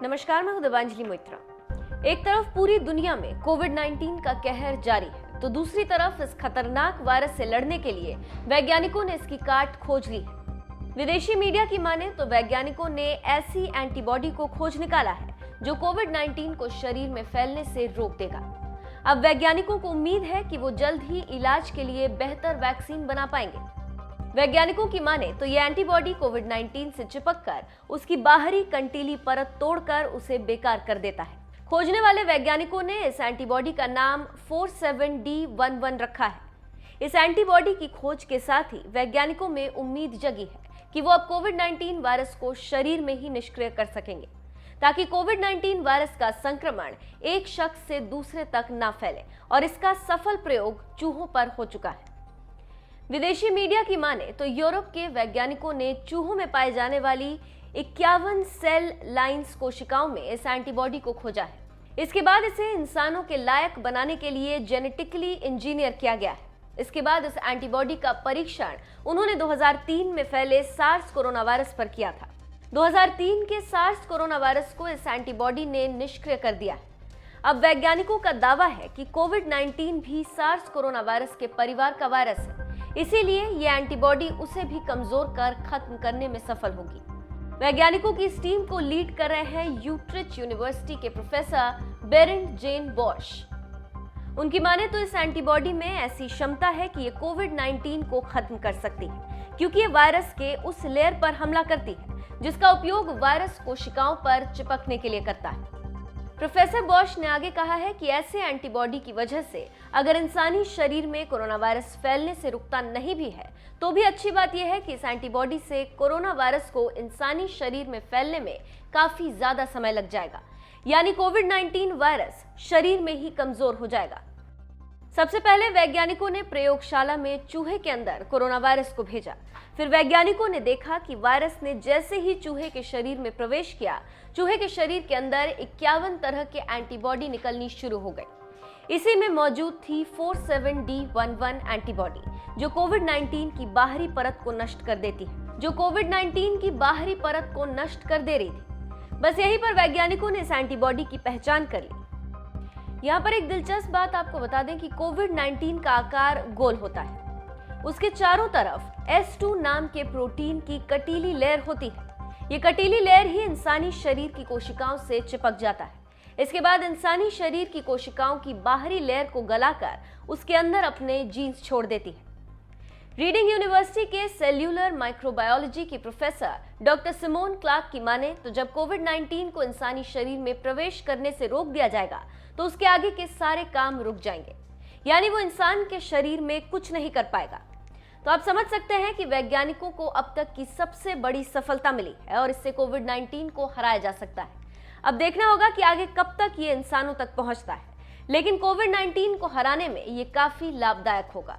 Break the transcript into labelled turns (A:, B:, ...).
A: नमस्कार, मैं हूं देवांजलि मोइत्रा। एक तरफ पूरी दुनिया में कोविड-19 का कहर जारी है, तो दूसरी तरफ इस खतरनाक वायरस से लड़ने के लिए वैज्ञानिकों ने इसकी काट खोज ली है। विदेशी मीडिया की माने तो वैज्ञानिकों ने ऐसी एंटीबॉडी को खोज निकाला है जो कोविड-19 को शरीर में फैलने से रोक देगा। अब वैज्ञानिकों को उम्मीद है कि वो जल्द ही इलाज के लिए बेहतर वैक्सीन बना पाएंगे। वैज्ञानिकों की माने तो ये एंटीबॉडी कोविड-19 से चिपककर उसकी बाहरी कंटीली परत तोड़कर उसे बेकार कर देता है। खोजने वाले वैज्ञानिकों ने इस एंटीबॉडी का नाम 47D11 रखा है। इस एंटीबॉडी की खोज के साथ ही वैज्ञानिकों में उम्मीद जगी है कि वो अब कोविड-19 वायरस को शरीर में ही निष्क्रिय कर सकेंगे, ताकि कोविड-19 वायरस का संक्रमण एक शख्स से दूसरे तक ना फैले। और इसका सफल प्रयोग चूहों पर हो चुका है। विदेशी मीडिया की माने तो यूरोप के वैज्ञानिकों ने चूहों में पाए जाने वाली 51 सेल लाइन्स कोशिकाओं में इस एंटीबॉडी को खोजा है। इसके बाद इसे इंसानों के लायक बनाने के लिए जेनेटिकली इंजीनियर किया गया है। इसके बाद इस एंटीबॉडी का परीक्षण उन्होंने 2003 में फैले सार्स कोरोना वायरस पर किया था। 2003 के सार्स कोरोना वायरस को इस एंटीबॉडी ने निष्क्रिय कर दिया है। अब वैज्ञानिकों का दावा है कि कोविड-19 भी सार्स कोरोना वायरस के परिवार का वायरस है, इसीलिए ये एंटीबॉडी उसे भी कमजोर कर खत्म करने में सफल होगी। वैज्ञानिकों की इस टीम को लीड कर रहे हैं यूट्रिच यूनिवर्सिटी के प्रोफेसर बेरेंट जेन बॉश। उनकी माने तो इस एंटीबॉडी में ऐसी क्षमता है कि ये कोविड-19 को खत्म कर सकती है, क्योंकि ये वायरस के उस लेयर पर हमला करती है जिसका उपयोग वायरस कोशिकाओं पर चिपकने के लिए करता है। प्रोफेसर बॉश ने आगे कहा है कि ऐसे एंटीबॉडी की वजह से अगर इंसानी शरीर में कोरोना वायरस फैलने से रुकता नहीं भी है, तो भी अच्छी बात यह है कि इस एंटीबॉडी से कोरोना वायरस को इंसानी शरीर में फैलने में काफी ज्यादा समय लग जाएगा, यानी कोविड-19 वायरस शरीर में ही कमजोर हो जाएगा। सबसे पहले वैज्ञानिकों ने प्रयोगशाला में चूहे के अंदर कोरोना वायरस को भेजा। फिर वैज्ञानिकों ने देखा कि वायरस ने जैसे ही चूहे के शरीर में प्रवेश किया, चूहे के शरीर के अंदर 51 तरह के एंटीबॉडी निकलनी शुरू हो गई। इसी में मौजूद थी 47D11 एंटीबॉडी, जो कोविड-19 की बाहरी परत को नष्ट कर देती है, दे रही थी। बस यहीं पर वैज्ञानिकों ने इस एंटीबॉडी की पहचान कर ली। यहाँ पर एक दिलचस्प बात आपको बता दें कि कोविड-19 का आकार गोल होता है। उसके चारों तरफ S2 नाम के प्रोटीन की कटीली लेयर होती है। ये कटीली लेयर ही इंसानी शरीर की कोशिकाओं से चिपक जाता है। इसके बाद इंसानी शरीर की कोशिकाओं की बाहरी लेयर को गलाकर उसके अंदर अपने जीन्स छोड़ देती है। रीडिंग यूनिवर्सिटी के सेल्यूलर माइक्रोबायोलॉजी की प्रोफेसर डॉक्टर सिमोन क्लार्क की माने तो जब कोविड-19 को इंसानी शरीर में प्रवेश करने से रोक दिया जाएगा, तो उसके आगे के सारे काम रुक जाएंगे, यानी वो इंसान के शरीर में कुछ नहीं कर पाएगा। तो आप समझ सकते हैं कि वैज्ञानिकों को अब तक की सबसे बड़ी सफलता मिली है और इससे कोविड-19 को हराया जा सकता है। अब देखना होगा कि आगे कब तक ये इंसानों तक पहुंचता है, लेकिन कोविड-19 को हराने में ये काफी लाभदायक होगा।